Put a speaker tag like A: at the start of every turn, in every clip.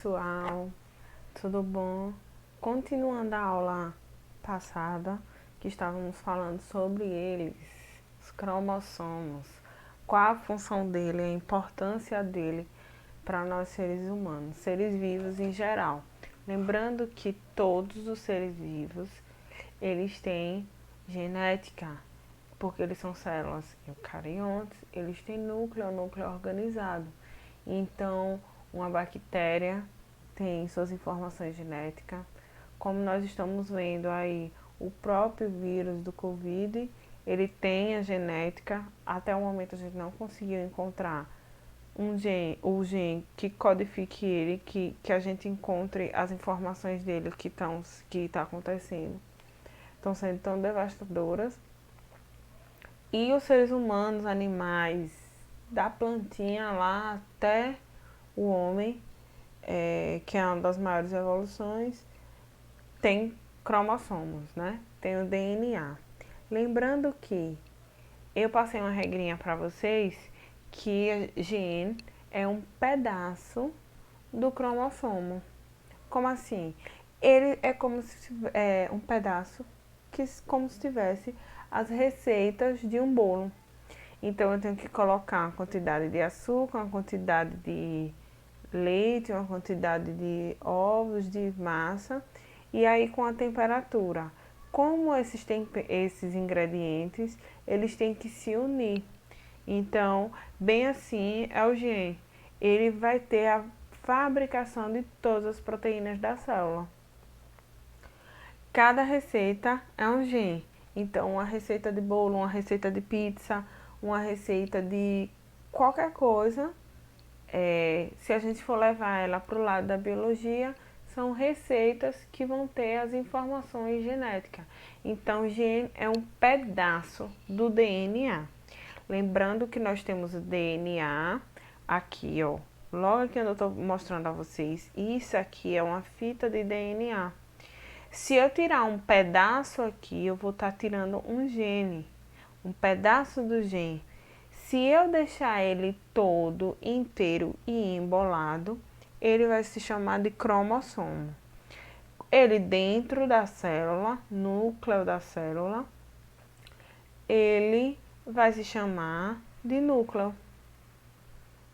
A: Pessoal, tudo bom? Continuando a aula passada, que estávamos falando sobre eles, os cromossomos, qual a função dele, a importância dele para nós seres humanos, seres vivos em geral. Lembrando que todos os seres vivos, eles têm genética, porque eles são células eucariontes, eles têm núcleo organizado. Então, uma bactéria tem suas informações genéticas. Como nós estamos vendo aí, o próprio vírus do Covid, ele tem a genética. Até o momento a gente não conseguiu encontrar o gene que codifique ele, que a gente encontre as informações dele que está acontecendo. Estão sendo tão devastadoras. E os seres humanos, animais, da plantinha lá até o homem, que é uma das maiores evoluções, tem cromossomos, né? Tem o DNA. Lembrando que eu passei uma regrinha para vocês que gene é um pedaço do cromossomo. Como assim? Ele é como se um pedaço como se tivesse as receitas de um bolo. Então eu tenho que colocar uma quantidade de açúcar, uma quantidade de leite, uma quantidade de ovos, de massa, e aí com a temperatura. Como esses ingredientes, eles têm que se unir. Então, bem assim é o gene. Ele vai ter a fabricação de todas as proteínas da célula. Cada receita é um gene. Então, uma receita de bolo, uma receita de pizza, uma receita de qualquer coisa, se a gente for levar ela para o lado da biologia, são receitas que vão ter as informações genéticas. Então, o gene é um pedaço do DNA. Lembrando que nós temos o DNA aqui, ó. Logo que eu estou mostrando a vocês, isso aqui é uma fita de DNA. Se eu tirar um pedaço aqui, eu vou estar tirando um gene, um pedaço do gene. Se eu deixar ele todo, inteiro e embolado, ele vai se chamar de cromossomo. Ele dentro da célula, núcleo da célula, ele vai se chamar de núcleo.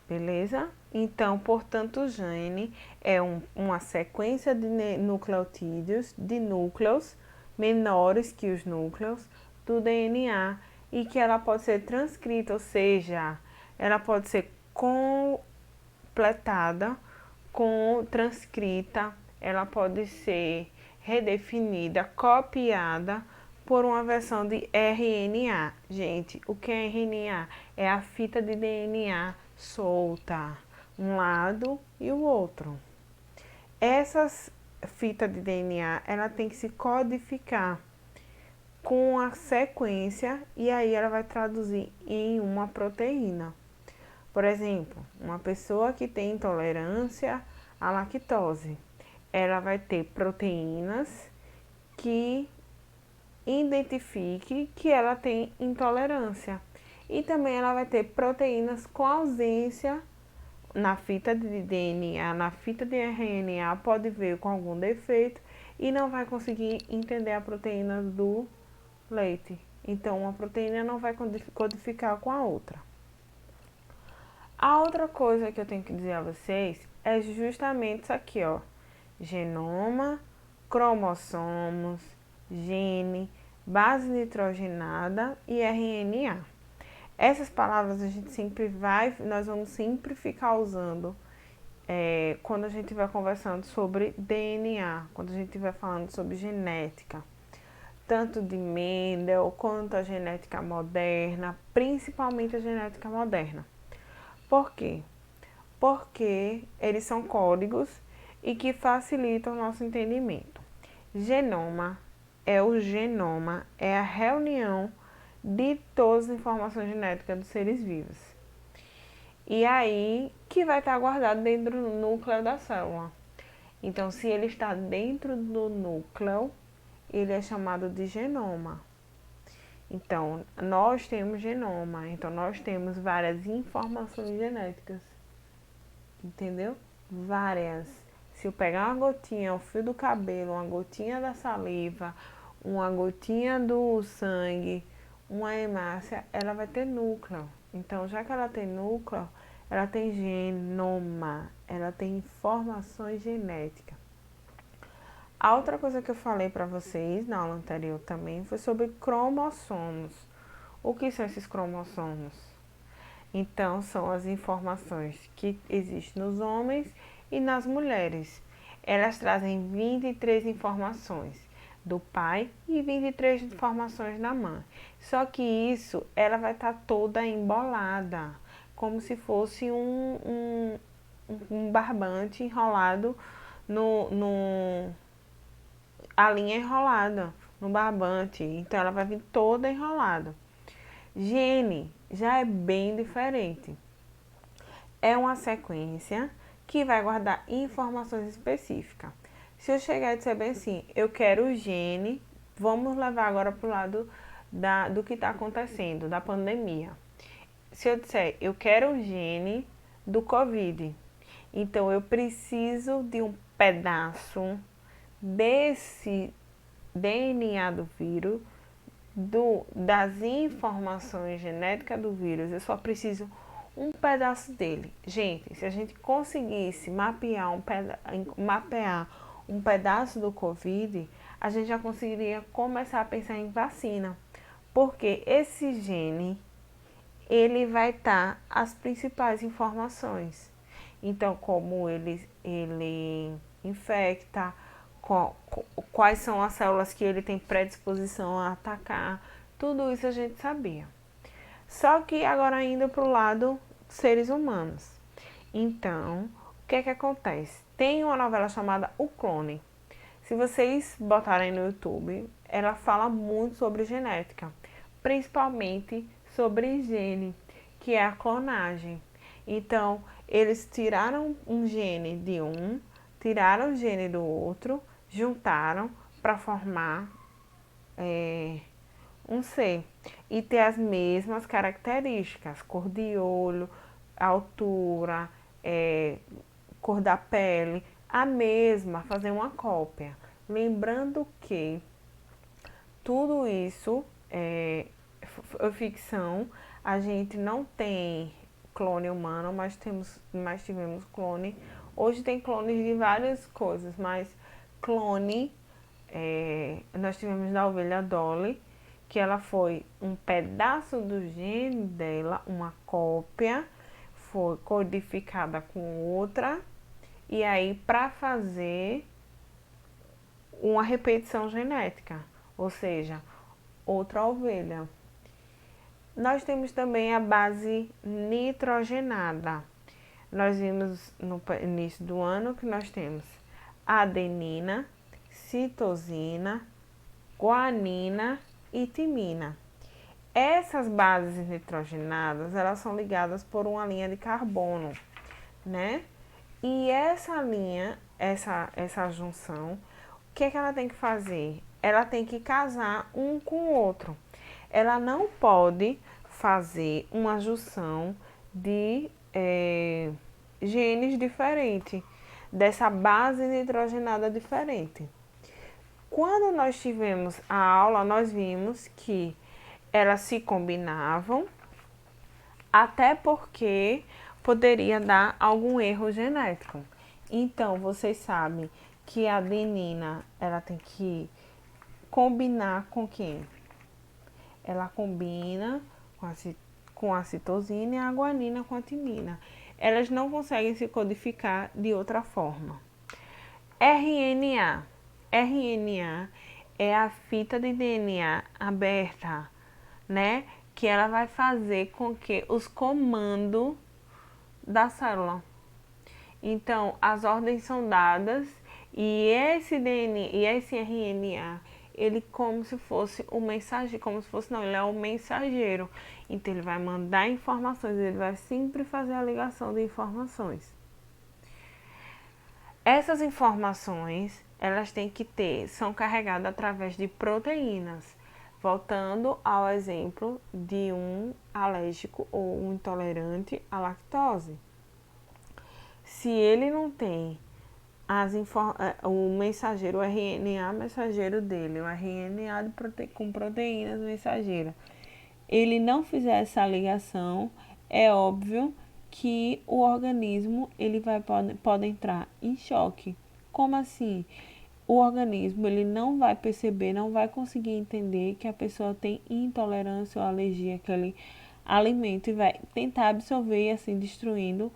A: Beleza? Então, portanto, o gene é uma sequência de nucleotídeos, de núcleos menores que os núcleos do DNA e que ela pode ser transcrita, ou seja, ela pode ser completada, transcrita, ela pode ser redefinida, copiada por uma versão de RNA. Gente, o que é RNA? É a fita de DNA solta, um lado e o outro. Essas fitas de DNA, ela tem que se codificar com a sequência e aí ela vai traduzir em uma proteína. Por exemplo, uma pessoa que tem intolerância à lactose, ela vai ter proteínas que identifique que ela tem intolerância. E também ela vai ter proteínas com ausência na fita de DNA, na fita de RNA, pode ver com algum defeito e não vai conseguir entender a proteína do leite. Então, uma proteína não vai codificar com a outra. A outra coisa que eu tenho que dizer a vocês é justamente isso aqui, ó. Genoma, cromossomos, gene, base nitrogenada e RNA. Essas palavras a gente nós vamos sempre ficar usando quando a gente estiver conversando sobre DNA, quando a gente estiver falando sobre genética. Tanto de Mendel quanto a genética moderna, principalmente a genética moderna. Por quê? Porque eles são códigos e que facilitam o nosso entendimento. Genoma é a reunião de todas as informações genéticas dos seres vivos. E aí que vai estar guardado dentro do núcleo da célula. Então, se ele está dentro do núcleo, ele é chamado de genoma. Então, nós temos genoma, então nós temos várias informações genéticas. Entendeu? Várias. Se eu pegar uma gotinha, o fio do cabelo, uma gotinha da saliva, uma gotinha do sangue, uma hemácia, ela vai ter núcleo. Então, já que ela tem núcleo, ela tem genoma, ela tem informações genéticas. A outra coisa que eu falei para vocês na aula anterior também foi sobre cromossomos. O que são esses cromossomos? Então, são as informações que existem nos homens e nas mulheres. Elas trazem 23 informações do pai e 23 informações da mãe. Só que isso, ela vai estar toda embolada, como se fosse um barbante enrolado a linha enrolada no barbante. Então, ela vai vir toda enrolada. Gene já é bem diferente. É uma sequência que vai guardar informações específicas. Se eu chegar e disser bem assim, eu quero o gene, vamos levar agora para o lado do que está acontecendo, da pandemia. Se eu disser, eu quero o gene do Covid, então eu preciso de um pedaço desse DNA do vírus, das informações genéticas do vírus, eu só preciso um pedaço dele. Gente, se a gente conseguisse mapear um pedaço do Covid, a gente já conseguiria começar a pensar em vacina. Porque esse gene, ele vai estar as principais informações. Então, como ele infecta, quais são as células que ele tem predisposição a atacar, tudo isso a gente sabia. Só que agora indo para o lado seres humanos. Então, o que é que acontece? Tem uma novela chamada O Clone. Se vocês botarem no YouTube, ela fala muito sobre genética, principalmente sobre gene, que é a clonagem. Então, eles tiraram um gene de um, tiraram o gene do outro, juntaram para formar um ser e ter as mesmas características, cor de olho, altura, cor da pele, a mesma, fazer uma cópia. Lembrando que tudo isso é ficção, a gente não tem clone humano, mas tivemos clone. Hoje tem clones de várias coisas, mas clone, nós tivemos da ovelha Dolly, que ela foi um pedaço do gene dela, uma cópia, foi codificada com outra, e aí para fazer uma repetição genética, ou seja, outra ovelha. Nós temos também a base nitrogenada. Nós vimos no início do ano que nós temos adenina, citosina, guanina e timina. Essas bases nitrogenadas, elas são ligadas por uma linha de carbono, né? E essa linha, essa junção, o que é que ela tem que fazer? Ela tem que casar um com o outro. Ela não pode fazer uma junção de genes diferentes, dessa base nitrogenada diferente. Quando nós tivemos a aula, nós vimos que elas se combinavam, até porque poderia dar algum erro genético. Então, vocês sabem que a adenina, ela tem que combinar com quem? Ela combina com a citosina e a guanina com a timina. Elas não conseguem se codificar de outra forma. RNA. RNA é a fita de DNA aberta, né? Que ela vai fazer com que os comandos da célula. Então, as ordens são dadas e esse DNA e esse RNA, ele como se fosse o mensageiro, ele é o mensageiro. Então, ele vai mandar informações, ele vai sempre fazer a ligação de informações. Essas informações, elas têm que são carregadas através de proteínas. Voltando ao exemplo de um alérgico ou um intolerante à lactose. Se ele não tem o mensageiro, o RNA mensageiro dele, o RNA com proteínas mensageira, ele não fizer essa ligação, é óbvio que o organismo ele pode entrar em choque. Como assim? O organismo ele não vai perceber, não vai conseguir entender que a pessoa tem intolerância ou alergia àquele alimento e vai tentar absorver e assim destruindo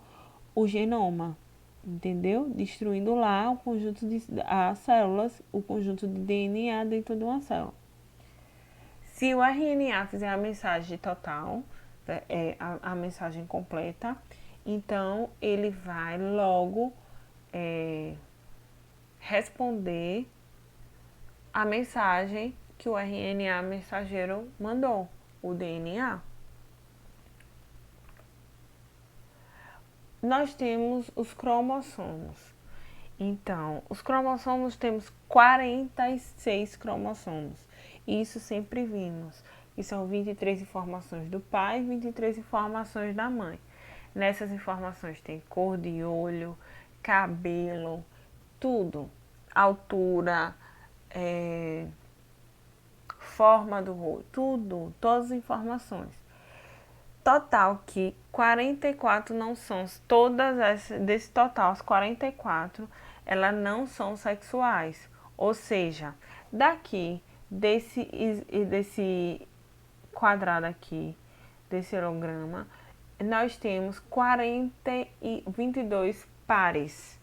A: o genoma, entendeu? Destruindo lá o conjunto de as células, o conjunto de DNA dentro de uma célula. Se o RNA fizer a mensagem total, a mensagem completa, então ele vai logo responder a mensagem que o RNA mensageiro mandou, o DNA. Nós temos os cromossomos. Então, os cromossomos temos 46 cromossomos. Isso sempre vimos. E são 23 informações do pai e 23 informações da mãe. Nessas informações tem cor de olho, cabelo, tudo. Altura, forma do rosto, tudo, todas as informações. Total que 44 não são, todas essas, desse total, as 44, elas não são sexuais. Ou seja, daqui, desse quadrado aqui, desse holograma, nós temos 22 pares,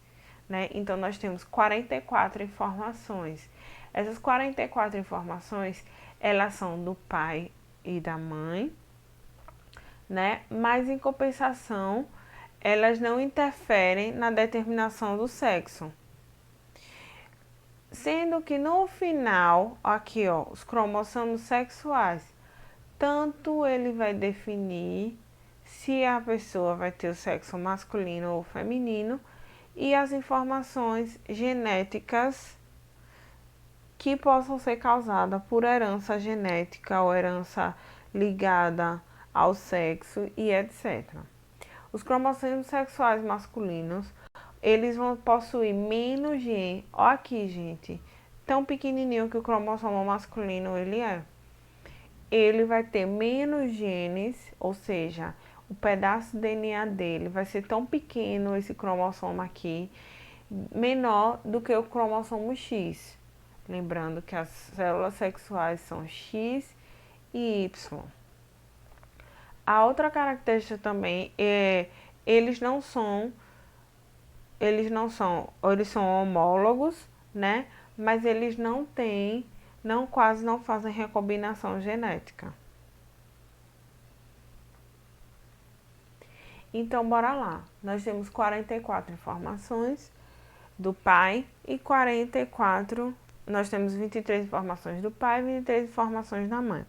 A: né? Então, nós temos 44 informações. Essas 44 informações, elas são do pai e da mãe, né? Mas, em compensação, elas não interferem na determinação do sexo. Sendo que no final, aqui ó, os cromossomos sexuais, tanto ele vai definir se a pessoa vai ter o sexo masculino ou feminino e as informações genéticas que possam ser causadas por herança genética ou herança ligada ao sexo e etc. Os cromossomos sexuais masculinos, eles vão possuir menos gene. Olha aqui, gente, tão pequenininho que o cromossomo masculino ele é. Ele vai ter menos genes, ou seja, o pedaço de DNA dele vai ser tão pequeno, esse cromossomo aqui, menor do que o cromossomo X. Lembrando que as células sexuais são X e Y. A outra característica também é eles são homólogos, né? Mas eles quase não fazem recombinação genética. Então, bora lá. Nós temos 44 informações do pai e 44, nós temos 23 informações do pai e 23 informações da mãe.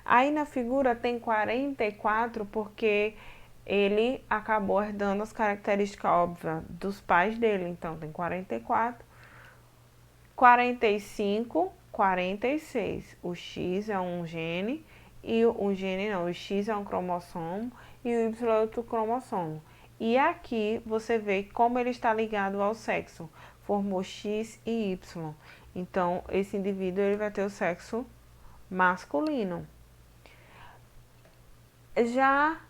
A: Aí na figura tem 44 porque ele acabou herdando as características óbvias dos pais dele. Então tem 44, 45, 46. O X é um gene e o X é um cromossomo e o Y é outro cromossomo. E aqui você vê como ele está ligado ao sexo. Formou X e Y. Então esse indivíduo ele vai ter o sexo masculino. Já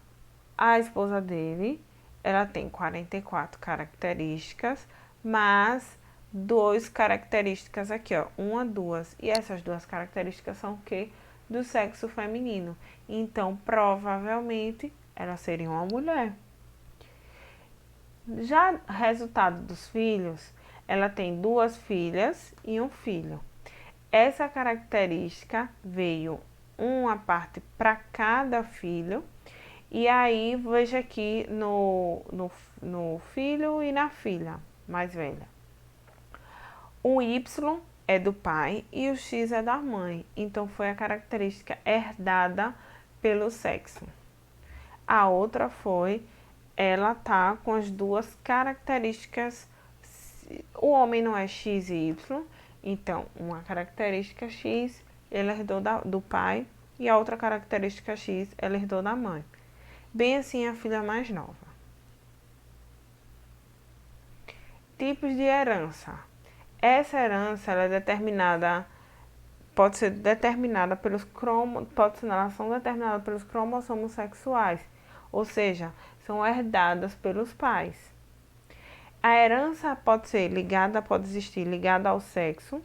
A: a esposa dele, ela tem 44 características, mas 2 características aqui, ó, uma, duas. E essas 2 características são o quê? Do sexo feminino. Então, provavelmente, ela seria uma mulher. Já resultado dos filhos, ela tem 2 filhas e um filho. Essa característica veio uma parte para cada filho. E aí, veja aqui no filho e na filha mais velha. O Y é do pai e o X é da mãe. Então, foi a característica herdada pelo sexo. A outra foi, ela tá com as 2 características. O homem não é X e Y. Então, uma característica X, ele herdou do pai. E a outra característica X, ela herdou da mãe. Bem assim a filha mais nova. Tipos de herança. Essa herança ela é determinada, pode ser determinada pelos elas são determinadas pelos cromossomos sexuais, ou seja, são herdadas pelos pais. A herança pode existir ligada ao sexo,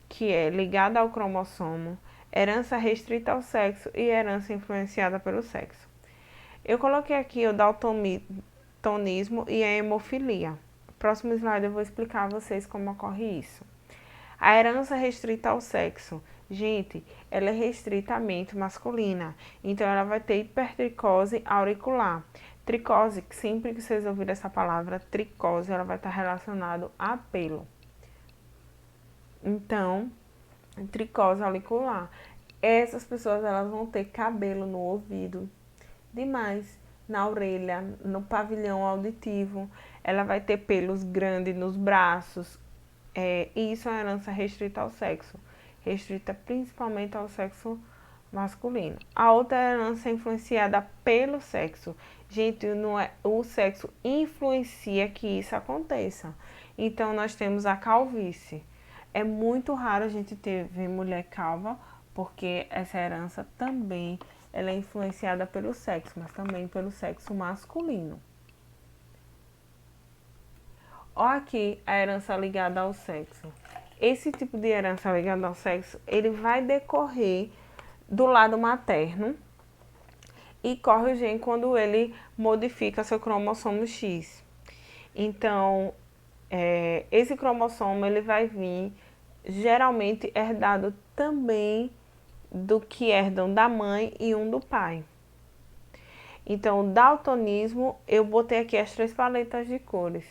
A: que é ligada ao cromossomo, herança restrita ao sexo e herança influenciada pelo sexo. Eu coloquei aqui o daltonismo e a hemofilia. Próximo slide eu vou explicar a vocês como ocorre isso. A herança restrita ao sexo. Gente, ela é restrita à mente masculina. Então, ela vai ter hipertricose auricular. Tricose, sempre que vocês ouvirem essa palavra, tricose, ela vai estar relacionada a pelo. Então, tricose auricular. Essas pessoas, elas vão ter cabelo no ouvido demais, na orelha, no pavilhão auditivo. Ela vai ter pelos grandes nos braços. E isso é uma herança restrita ao sexo, restrita principalmente ao sexo masculino. A outra herança é influenciada pelo sexo. Gente, não é, o sexo influencia que isso aconteça. Então, nós temos a calvície. É muito raro a gente ver mulher calva, porque essa herança também ela é influenciada pelo sexo, mas também pelo sexo masculino. Olha aqui a herança ligada ao sexo. Esse tipo de herança ligada ao sexo, ele vai decorrer do lado materno e corre o gene quando ele modifica seu cromossomo X. Então, esse cromossomo ele vai vir geralmente herdado também do que herdam da mãe e um do pai. Então, o daltonismo, eu botei aqui as 3 paletas de cores.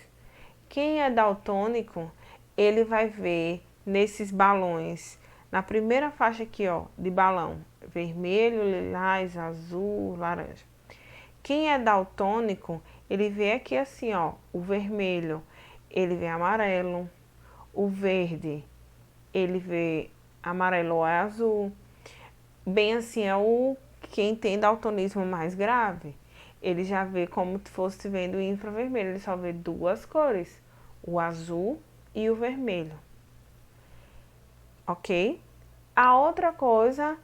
A: Quem é daltônico, ele vai ver nesses balões, na primeira faixa aqui, ó, de balão, vermelho, lilás, azul, laranja. Quem é daltônico, ele vê aqui assim, ó, o vermelho, ele vê amarelo, o verde, ele vê amarelo ou azul. Bem assim, é quem tem daltonismo mais grave. Ele já vê como se fosse vendo infravermelho, ele só vê 2 cores, o azul e o vermelho. Ok? A outra coisa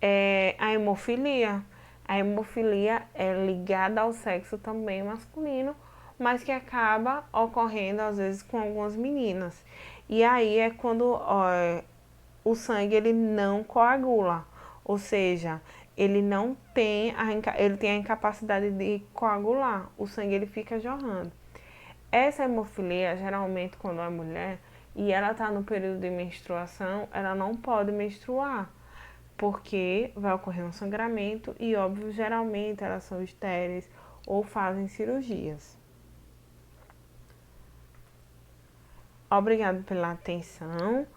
A: é a hemofilia. A hemofilia é ligada ao sexo também masculino, mas que acaba ocorrendo às vezes com algumas meninas. E aí é quando o sangue ele não coagula, ou seja, ele não tem ele tem a incapacidade de coagular, o sangue ele fica jorrando. Essa hemofilia, geralmente quando é mulher e ela está no período de menstruação, ela não pode menstruar, porque vai ocorrer um sangramento e, óbvio, geralmente elas são estéreis ou fazem cirurgias. Obrigado pela atenção.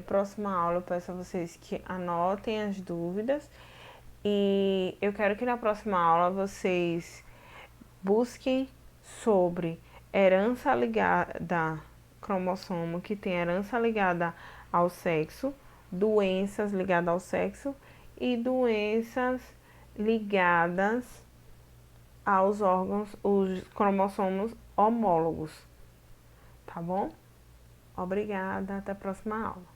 A: Próxima aula eu peço a vocês que anotem as dúvidas e eu quero que na próxima aula vocês busquem sobre herança ligada cromossomo, que tem herança ligada ao sexo, doenças ligadas ao sexo e doenças ligadas aos órgãos, os cromossomos homólogos. Tá bom? Obrigada, até a próxima aula.